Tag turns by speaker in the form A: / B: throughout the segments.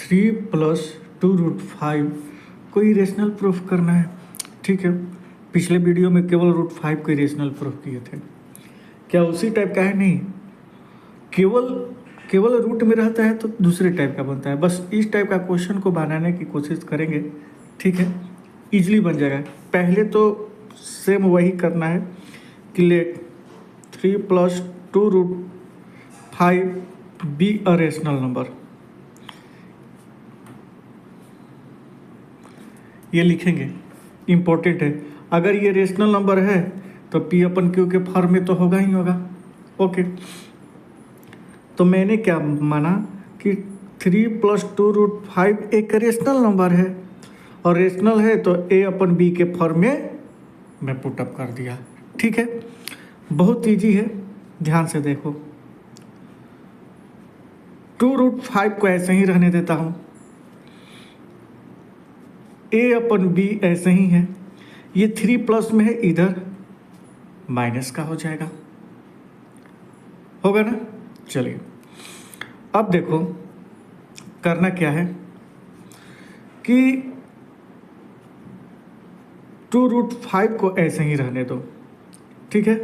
A: 3+2√5 को irrational proof करना है। ठीक है, पिछले वीडियो में केवल √5 को इरेशनल प्रूफ किए थे। क्या उसी टाइप का है? नहीं, केवल रूट में रहता है तो दूसरे टाइप का बनता है। बस इस टाइप का क्वेश्चन को बनाने की कोशिश करेंगे, ठीक है, इजीली बन जाएगा। पहले तो सेम वही करना है कि let 3+2√5 be a rational number, ये लिखेंगे, इम्पोर्टेंट है। अगर ये रेशनल नंबर है तो P अपन Q के फॉर्म में तो होगा ही होगा। ओके, तो मैंने क्या माना कि 3+2√5 एक रेशनल नंबर है, और रेशनल है तो A अपन B के फॉर्म में मैं पुटअप कर दिया। ठीक है, बहुत ईजी है, ध्यान से देखो। 2√5 को ऐसे ही रहने देता हूँ, A अपन B ऐसे ही है, ये 3 प्लस में है, इधर माइनस का हो जाएगा, होगा ना। चलिए अब देखो करना क्या है कि 2√5 को ऐसे ही रहने दो। ठीक है,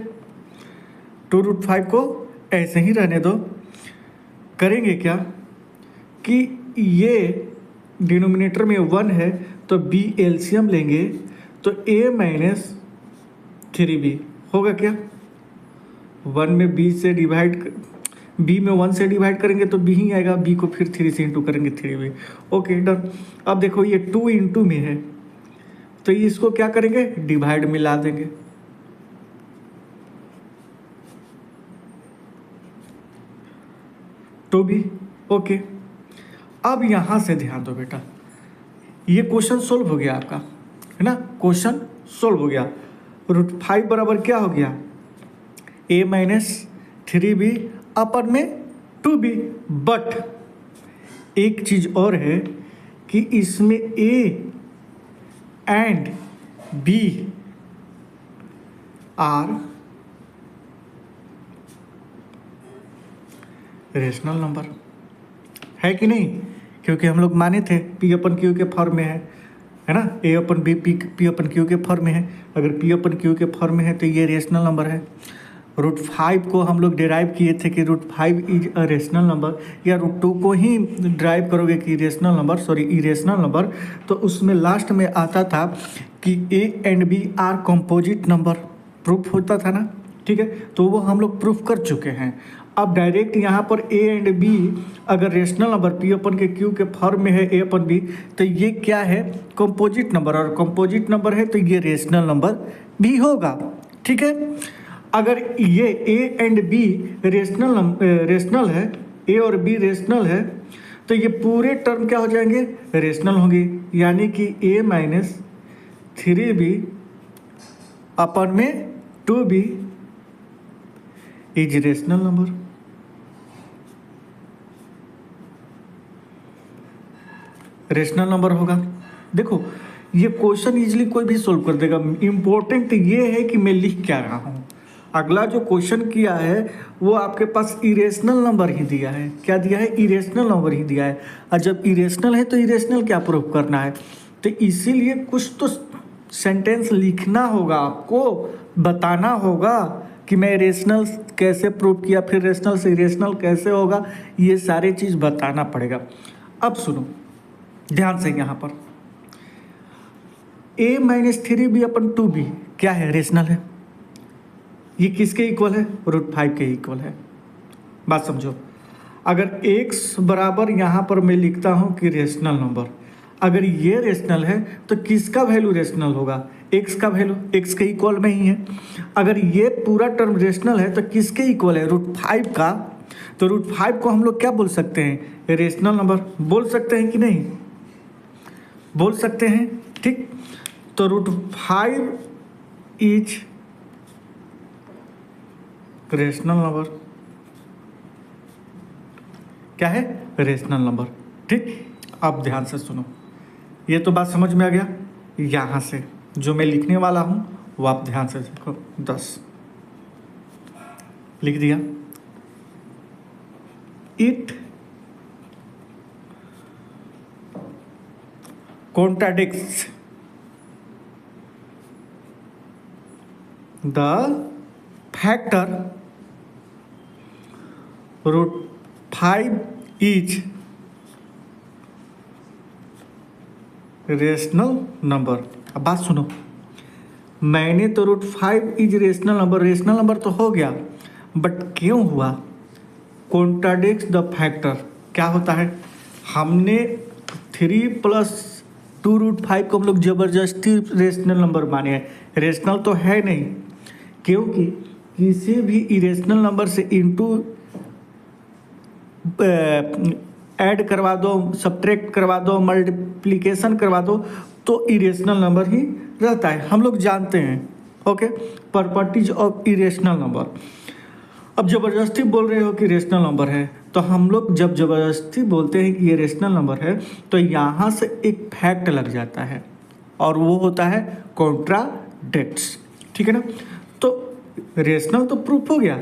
A: 2√5 को ऐसे ही रहने दो। करेंगे क्या कि ये डिनोमिनेटर में 1 है तो B एलसीएम लेंगे तो A माइनस 3B होगा क्या। 1 में B से डिवाइड, B में 1 से डिवाइड करेंगे तो B ही आएगा, B को फिर 3 से इंटू करेंगे 3B। Okay done. अब देखो ये 2 इंटू में है तो इसको क्या करेंगे, डिवाइड में ला देंगे। तो भी ओके। अब यहां से ध्यान दो बेटा, ये क्वेश्चन सोल्व हो गया आपका, है ना, क्वेश्चन सोल्व हो गया। √5 बराबर क्या हो गया, A माइनस 3B अपन में 2B। बट एक चीज और है कि इसमें A and B are rational number, है कि नहीं, क्योंकि हम लोग माने थे P अपन Q के फॉर्म में है ना, A अपन B P अपन Q के फॉर्म में है। अगर P अपन Q के फॉर्म में है तो ये रेशनल नंबर है। √5 को हम लोग डिराइव किए थे कि √5 इज अ रेशनल नंबर, या √2 को ही ड्राइव करोगे कि rational number, sorry irrational number, तो उसमें लास्ट में आता था कि A and B are composite number, proof होता था ना। ठीक है, तो वो हम लोग प्रूफ कर चुके हैं। अब डायरेक्ट यहाँ पर A एंड B अगर रेशनल नंबर P अपन के Q के फॉर्म में है A अपन B, तो ये क्या है, कंपोजिट नंबर, और कंपोजिट नंबर है तो ये रेशनल नंबर भी होगा। ठीक है, अगर ये A एंड B रेशनल है, A और B रेशनल है, तो ये पूरे टर्म क्या हो जाएंगे, रेशनल होंगे, यानी कि A माइनस 3B अपन में 2B is rational number. Rational number होगा। देखो ये क्वेश्चन इजीली कोई भी सोल्व कर देगा। इंपॉर्टेंट ये है कि मैं लिख क्या रहा हूँ। अगला जो क्वेश्चन किया है वो आपके पास इरेशनल नंबर ही दिया है। क्या दिया है, इरेशनल नंबर ही दिया है। और जब इरेशनल है तो इरेशनल क्या प्रूफ करना है, तो इसीलिए कुछ तो सेंटेंस लिखना होगा, आपको बताना होगा कि मैं रेशनल कैसे प्रूव किया, फिर रेशनल से इरेशनल कैसे होगा, ये सारे चीज़ बताना पड़ेगा। अब सुनो ध्यान से, यहाँ पर A minus 3B upon 2B क्या है, रेशनल है। ये किसके इक्वल है, √5 के इक्वल है। बात समझो, अगर x बराबर यहाँ पर मैं लिखता हूँ कि रेशनल नंबर, अगर ये रेशनल है तो किसका वैल्यू रेशनल होगा, x का वैल्यू x के इक्वल में ही है। अगर ये पूरा टर्म रेशनल है तो किसके इक्वल है, √5 का, तो √5 को हम लोग क्या बोल सकते हैं, रेशनल नंबर बोल सकते हैं कि नहीं, बोल सकते हैं। ठीक, तो √5 इज रेशनल नंबर, क्या है, रेशनल नंबर। ठीक, अब ध्यान से सुनो, ये तो बात समझ में आ गया। यहाँ से जो मैं लिखने वाला हूँ वो आप ध्यान से देखो, 10 लिख दिया। It contradicts the factor √5 is rational number. अब बात सुनो, मैंने तो √5 इज रेशनल नंबर तो हो गया, बट क्यों हुआ? कॉन्ट्राडिक्ट द फैक्टर क्या होता है? हमने 3 + 2√5 को हम लोग जबरदस्ती रेशनल नंबर माने हैं, रेशनल तो है नहीं, क्योंकि किसी भी इरेशनल नंबर से इनटू ऐड करवा दो, सब्ट्रैक्ट करवा दो, मल्टीप्लिकेशन करवा दो तो इरेशनल नंबर ही रहता है, हम लोग जानते हैं। Okay, properties of irrational number. अब ज़बरदस्ती बोल रहे हो कि रेशनल नंबर है, तो हम लोग जब ज़बरदस्ती बोलते हैं कि ये रेशनल नंबर है तो यहाँ से एक फैक्ट लग जाता है और वो होता है कॉन्ट्राडिक्ट्स। ठीक है ना? तो रेशनल तो प्रूफ हो गया,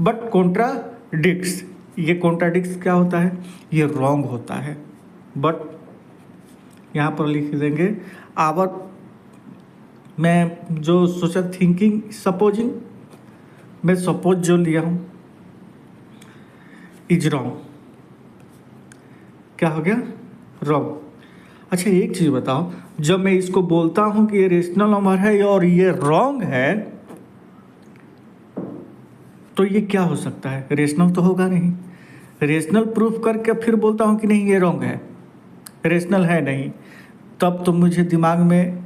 A: बट कॉन्ट्राडिक्ट्स, ये कॉन्ट्राडिक्ट्स क्या होता है? ये रॉन्ग होता है। बट यहाँ पर लिख देंगे आवर, मैं जो सोचा थिंकिंग सपोजिंग, मैं सपोज जो लिया हूँ इज रॉन्ग। क्या हो गया? रॉन्ग। अच्छा एक चीज़ बताओ, जब मैं इसको बोलता हूँ कि ये रेशनल नंबर है और ये रॉन्ग है, तो ये क्या हो सकता है? रेशनल तो होगा नहीं। रेशनल प्रूफ करके फिर बोलता हूँ कि नहीं ये रॉन्ग है, रेशनल है नहीं, तब तो मुझे दिमाग में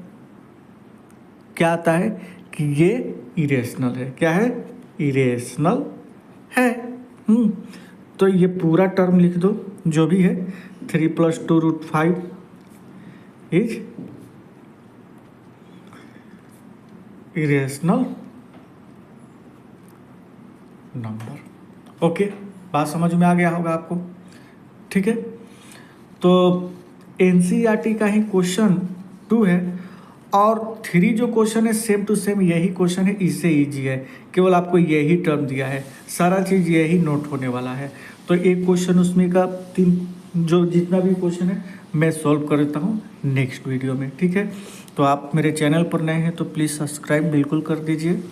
A: क्या आता है कि ये इरेशनल है। क्या है? इरेशनल है। तो ये पूरा टर्म लिख दो जो भी है, 3 + 2√5 इज इरेशनल नंबर। ओके, बात समझ में आ गया होगा आपको? ठीक है, तो एनसीईआरटी का ही क्वेश्चन 2 है और 3 जो क्वेश्चन है सेम टू सेम यही क्वेश्चन है, इससे ईजी है, केवल आपको यही टर्म दिया है, सारा चीज़ यही नोट होने वाला है। तो एक क्वेश्चन उसमें का 3 जो जितना भी क्वेश्चन है मैं सॉल्व कर देता हूँ नेक्स्ट वीडियो में। ठीक है, तो आप मेरे चैनल पर नए हैं तो प्लीज़ सब्सक्राइब बिल्कुल कर दीजिए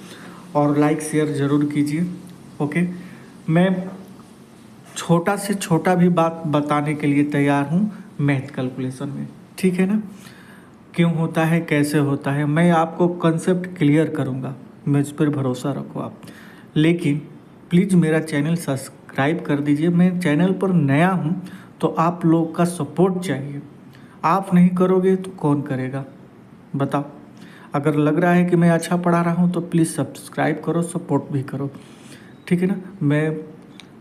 A: और लाइक शेयर ज़रूर कीजिए। ओके, मैं छोटा से छोटा भी बात बताने के लिए तैयार हूँ मैथ कैलकुलेशन में। ठीक है ना? क्यों होता है, कैसे होता है, मैं आपको कंसेप्ट क्लियर करूँगा, मुझ पर भरोसा रखो आप। लेकिन प्लीज़ मेरा चैनल सब्सक्राइब कर दीजिए। मैं चैनल पर नया हूँ तो आप लोग का सपोर्ट चाहिए। आप नहीं करोगे तो कौन करेगा बताओ? अगर लग रहा है कि मैं अच्छा पढ़ा रहा हूँ तो प्लीज़ सब्सक्राइब करो, सपोर्ट भी करो। ठीक है ना? मैं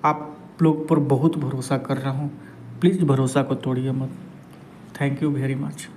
A: आप लोग पर बहुत भरोसा कर रहा हूँ, प्लीज़ भरोसा को तोड़िए मत। Thank you very much.